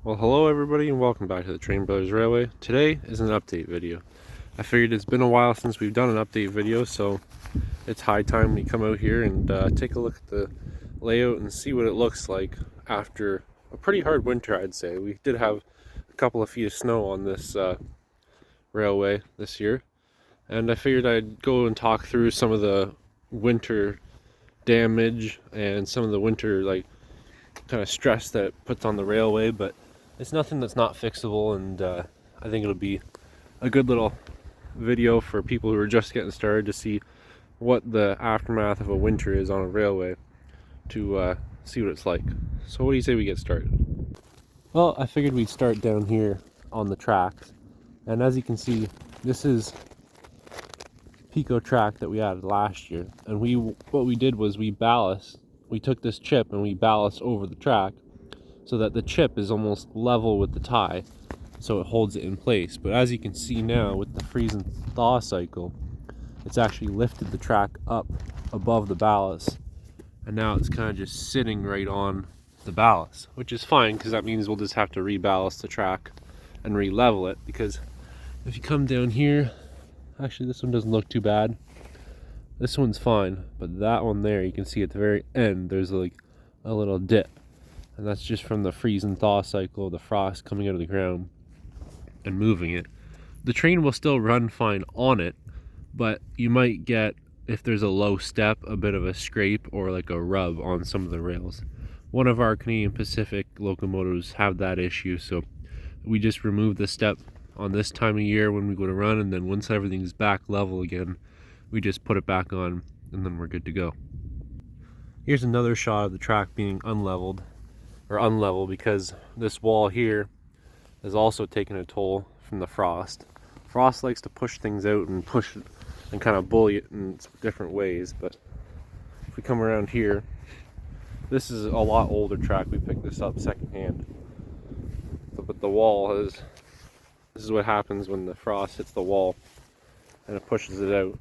Well, hello everybody and welcome back to the Train Brothers Railway. Today is an update video. I figured it's been a while since we've done an update video, so it's high time we come out here and take a look at the layout and see what it looks like after a pretty hard winter, I'd say. We did have a couple of feet of snow on this railway this year, and I figured I'd go and talk through some of the winter damage and some of the winter kind of stress that it puts on the railway, but it's nothing that's not fixable, and I think it'll be a good little video for people who are just getting started to see what the aftermath of a winter is on a railway, to see what it's like. So what do you say we get started? Well, I figured we'd start down here on the tracks, and as you can see, this is Pico track that we added last year, and what we did was we took this chip and we ballast over the track so that the chip is almost level with the tie, so it holds it in place. But as you can see now, with the freeze and thaw cycle, it's actually lifted the track up above the ballast, and now it's kind of just sitting right on the ballast, which is fine because that means we'll just have to reballast the track and re-level it. Because if you come down here, actually this one doesn't look too bad, this one's fine, but that one there, you can see at the very end there's like a little dip, and that's just from the freeze and thaw cycle, the frost coming out of the ground and moving it. The train will still run fine on it, but you might get, if there's a low step, a bit of a scrape or like a rub on some of the rails. One of our Canadian Pacific locomotives have that issue, so we just remove the step on this time of year when we go to run, and then once everything's back level again, we just put it back on, and then we're good to go. Here's another shot of the track being unleveled, because this wall here has also taken a toll from the frost. Frost likes to push things out and push it and kind of bully it in different ways, but if we come around here, this is a lot older track. We picked this up secondhand, but the wall this is what happens when the frost hits the wall and it pushes it out,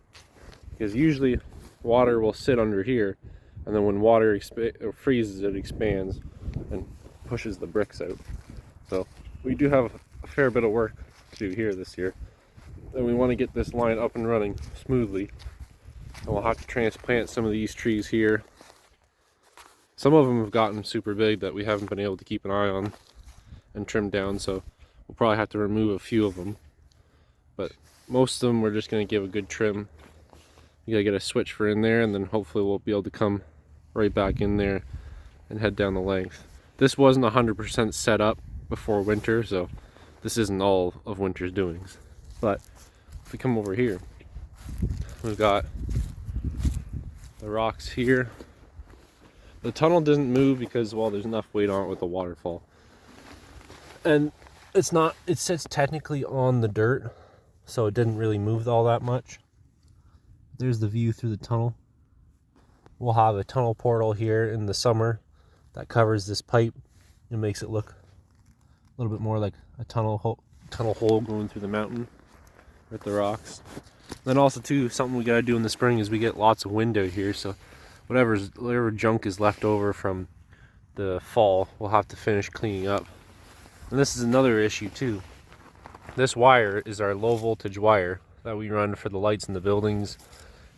because usually water will sit under here, and then when water freezes, it expands and pushes the bricks out. So we do have a fair bit of work to do here this year, and we want to get this line up and running smoothly, and we'll have to transplant some of these trees here. Some of them have gotten super big that we haven't been able to keep an eye on and trim down, so we'll probably have to remove a few of them, but most of them we're just going to give a good trim. You gotta get a switch for in there, and then hopefully we'll be able to come right back in there and head down the length. This wasn't 100% set up before winter, so this isn't all of winter's doings. But if we come over here, we've got the rocks here. The tunnel doesn't move because, well, there's enough weight on it with the waterfall, and it sits technically on the dirt, so it didn't really move all that much. There's the view through the tunnel. We'll have a tunnel portal here in the summer that covers this pipe and makes it look a little bit more like a tunnel hole going through the mountain with the rocks. Then also too, something we gotta do in the spring is we get lots of wind out here, so whatever junk is left over from the fall, we'll have to finish cleaning up. And this is another issue too. This wire is our low voltage wire that we run for the lights in the buildings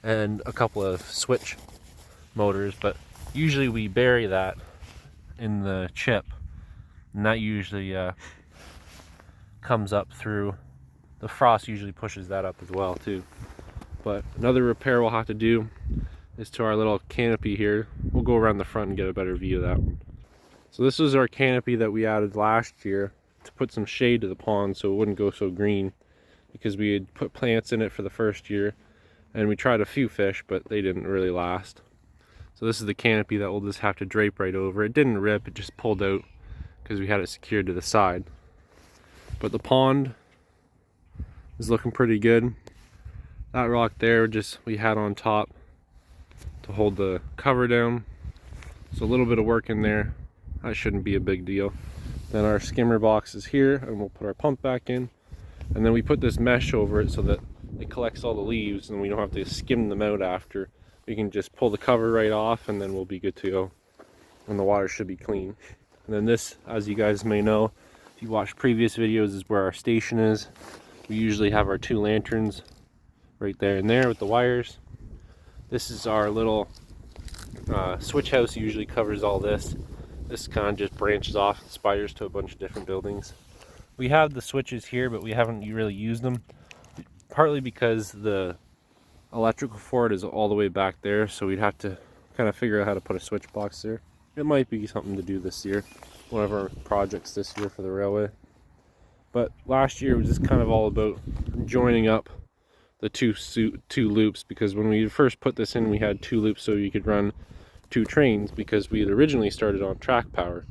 and a couple of switch motors, but usually we bury that in the chip, and that usually comes up through the frost, usually pushes that up as well too. But another repair we'll have to do is to our little canopy here. We'll go around the front and get a better view of that one. So this is our canopy that we added last year to put some shade to the pond so it wouldn't go so green, because we had put plants in it for the first year and we tried a few fish, but they didn't really last. So this is the canopy that we'll just have to drape right over. It didn't rip, it just pulled out because we had it secured to the side. But the pond is looking pretty good. That rock there we had on top to hold the cover down. So a little bit of work in there. That shouldn't be a big deal. Then our skimmer box is here, and we'll put our pump back in. And then we put this mesh over it so that it collects all the leaves and we don't have to skim them out after. We can just pull the cover right off, and then we'll be good to go. And the water should be clean. And then this, as you guys may know, If you watch previous videos, is where our station is. We usually have our 2 lanterns right there and there with the wires. This is our little switch house. Usually covers all this. This kind of just branches off and spiders to a bunch of different buildings. We have the switches here, but we haven't really used them, partly because the electrical for it is all the way back there, so we'd have to kind of figure out how to put a switch box there. It might be something to do this year, one of our projects this year for the railway. But last year was just kind of all about joining up the two loops, because when we first put this in, we had 2 loops so you could run 2 trains, because we had originally started on track power.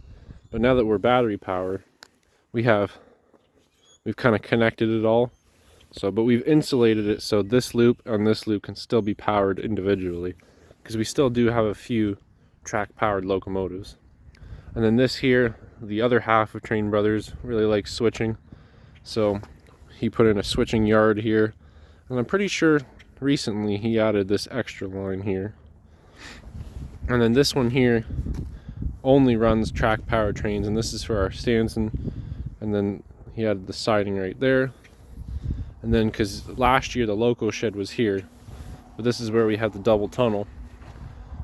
But now that we're battery powered, we've kind of connected it all. So, but we've insulated it so this loop and this loop can still be powered individually, because we still do have a few track powered locomotives. And then this here, the other half of Train Brothers really likes switching, so he put in a switching yard here, and I'm pretty sure recently he added this extra line here. And then this one here only runs track powered trains, and this is for our Stanson. And then he added the siding right there. And then, because last year the loco shed was here, but this is where we have the double tunnel.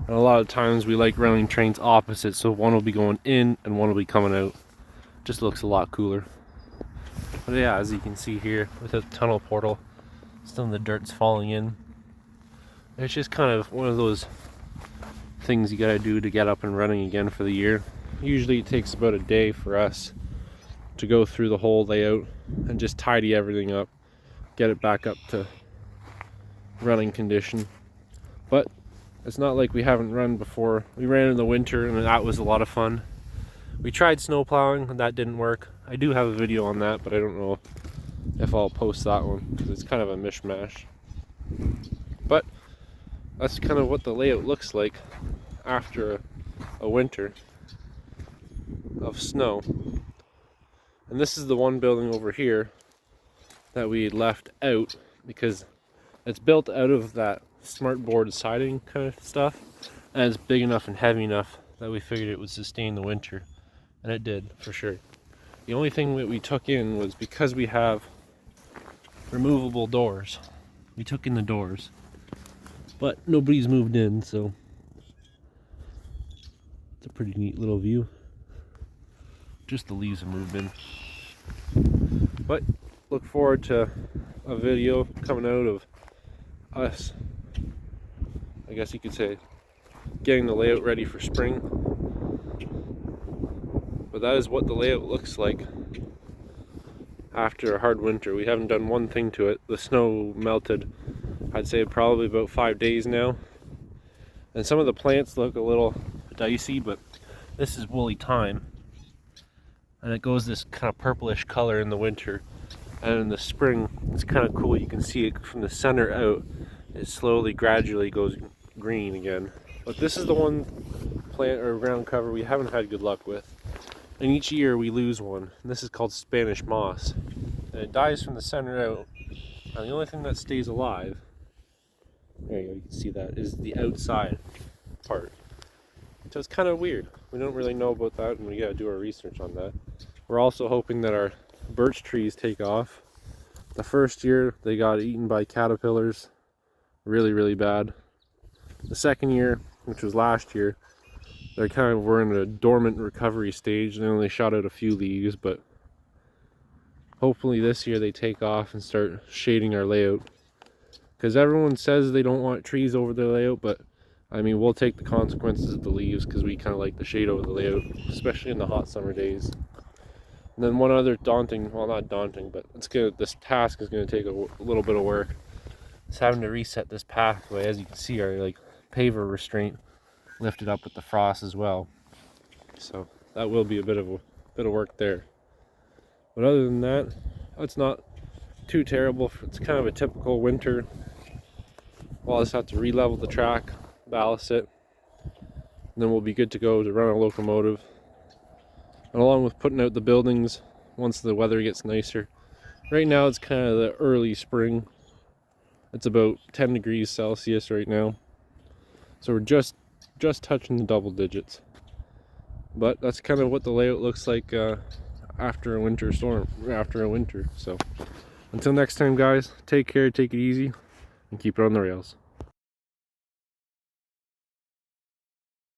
And a lot of times we like running trains opposite, so one will be going in and one will be coming out. Just looks a lot cooler. But yeah, as you can see here with the tunnel portal, some of the dirt's falling in. It's just kind of one of those things you gotta do to get up and running again for the year. Usually it takes about a day for us to go through the whole layout and just tidy everything up, get it back up to running condition. But it's not like we haven't run before. We ran in the winter and that was a lot of fun. We tried snow plowing and that didn't work. I do have a video on that, but I don't know if I'll post that one because it's kind of a mishmash. But that's kind of what the layout looks like after a winter of snow. And this is the one building over here that we left out because it's built out of that smartboard siding kind of stuff, and it's big enough and heavy enough that we figured it would sustain the winter, and it did for sure. The only thing that we took in was, because we have removable doors, we took in the doors, but nobody's moved in, so it's a pretty neat little view. Just the leaves have moved in. But look forward to a video coming out of us, I guess you could say, getting the layout ready for spring. But that is what the layout looks like after a hard winter. We haven't done one thing to it. The snow melted, I'd say probably about 5 days now. And some of the plants look a little dicey, but this is woolly thyme. And it goes this kind of purplish color in the winter. And in the spring, it's kind of cool. You can see it from the center out. It slowly, gradually goes green again. But this is the one plant or ground cover we haven't had good luck with. And each year we lose one. And this is called Spanish moss. And it dies from the center out. And the only thing that stays alive, there you go, you can see that, is the outside part. So it's kind of weird. We don't really know about that, and we gotta do our research on that. We're also hoping that our birch trees take off. The first year they got eaten by caterpillars really, really bad. The second year, which was last year, they kind of were in a dormant recovery stage. They only shot out a few leaves, but hopefully this year they take off and start shading our layout. Because everyone says they don't want trees over their layout, but I mean, we'll take the consequences of the leaves because we kind of like the shade over the layout, especially in the hot summer days. And then one other daunting, well, not daunting, but this task is going to take a little bit of work. It's having to reset this pathway. As you can see, our paver restraint lifted up with the frost as well. So that will be a bit of work there. But other than that, it's not too terrible. It's kind of a typical winter. We'll just have to re-level the track, ballast it, and then we'll be good to go to run a locomotive. And along with putting out the buildings once the weather gets nicer. Right now it's kind of the early spring. It's about 10 degrees Celsius right now. So we're just touching the double digits. But that's kind of what the layout looks like after a winter storm, after a winter. So until next time, guys, take care, take it easy, and keep it on the rails.